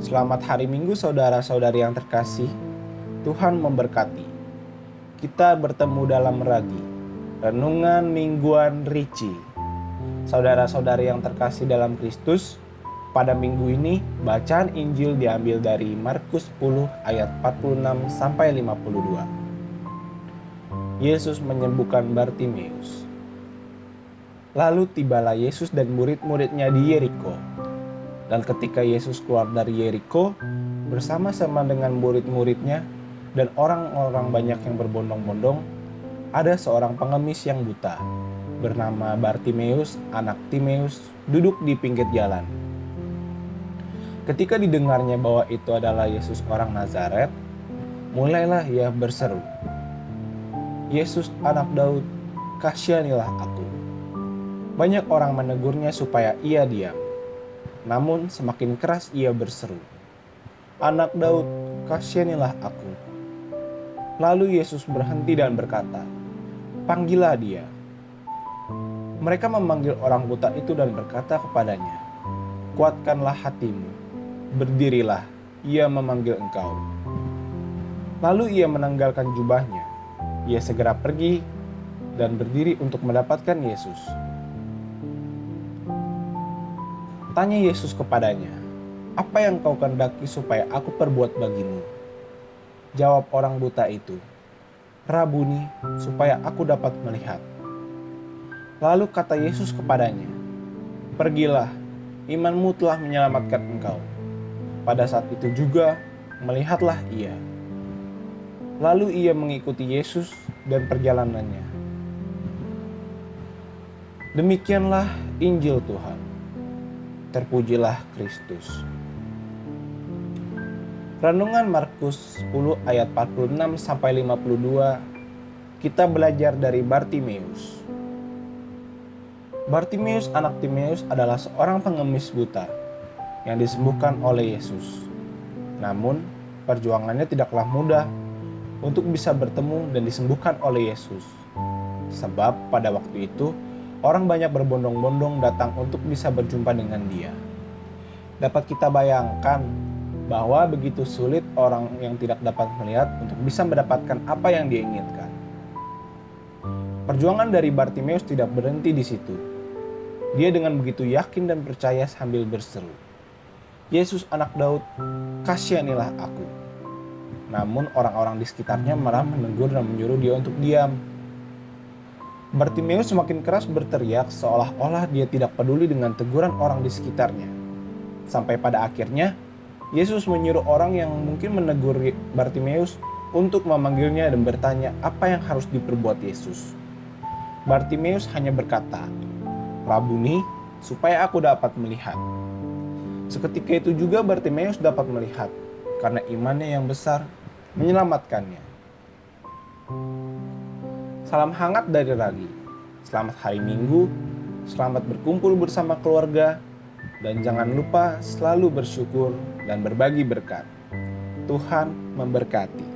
Selamat hari Minggu saudara-saudari yang terkasih. Tuhan memberkati. Kita bertemu dalam Ragi, Renungan Mingguan Ricci. Saudara-saudari yang terkasih dalam Kristus, pada minggu ini bacaan Injil diambil dari Markus 10 ayat 46 sampai 52. Yesus menyembuhkan Bartimeus. Lalu tibalah Yesus dan murid-muridnya di Yeriko. Dan ketika Yesus keluar dari Yeriko bersama-sama dengan murid-muridnya dan orang-orang banyak yang berbondong-bondong, ada seorang pengemis yang buta bernama Bartimeus, anak Timeus, duduk di pinggir jalan. Ketika didengarnya bahwa itu adalah Yesus orang Nazaret, mulailah ia berseru, "Yesus anak Daud, kasihanilah aku." Banyak orang menegurnya supaya ia diam. Namun semakin keras ia berseru, "Anak Daud, kasihanilah aku." Lalu Yesus berhenti dan berkata, "Panggillah dia." Mereka memanggil orang buta itu dan berkata kepadanya, "Kuatkanlah hatimu, berdirilah, ia memanggil engkau." Lalu ia menanggalkan jubahnya. Ia segera pergi dan berdiri untuk mendapatkan Yesus. Tanya Yesus kepadanya, "Apa yang kau kehendaki supaya aku perbuat bagimu?" Jawab orang buta itu, "Rabuni, supaya aku dapat melihat." Lalu kata Yesus kepadanya, "Pergilah, imanmu telah menyelamatkan engkau." Pada saat itu juga melihatlah ia. Lalu ia mengikuti Yesus dan perjalanannya. Demikianlah Injil Tuhan. Terpujilah Kristus. Renungan Markus 10 ayat 46 sampai 52, kita belajar dari Bartimeus. Bartimeus anak Timeus adalah seorang pengemis buta yang disembuhkan oleh Yesus. Namun, perjuangannya tidaklah mudah untuk bisa bertemu dan disembuhkan oleh Yesus. Sebab pada waktu itu, orang banyak berbondong-bondong datang untuk bisa berjumpa dengan dia. Dapat kita bayangkan bahwa begitu sulit orang yang tidak dapat melihat untuk bisa mendapatkan apa yang dia inginkan. Perjuangan dari Bartimeus tidak berhenti di situ. Dia dengan begitu yakin dan percaya sambil berseru, "Yesus anak Daud, kasihanilah aku." Namun orang-orang di sekitarnya malah menegur dan menyuruh dia untuk diam. Bartimeus semakin keras berteriak seolah-olah dia tidak peduli dengan teguran orang di sekitarnya. Sampai pada akhirnya, Yesus menyuruh orang yang mungkin menegur Bartimeus untuk memanggilnya dan bertanya apa yang harus diperbuat Yesus. Bartimeus hanya berkata, "Rabuni, supaya aku dapat melihat." Seketika itu juga Bartimeus dapat melihat, karena imannya yang besar menyelamatkannya. Salam hangat dari Ragi. Selamat hari Minggu, selamat berkumpul bersama keluarga, dan jangan lupa selalu bersyukur dan berbagi berkat. Tuhan memberkati.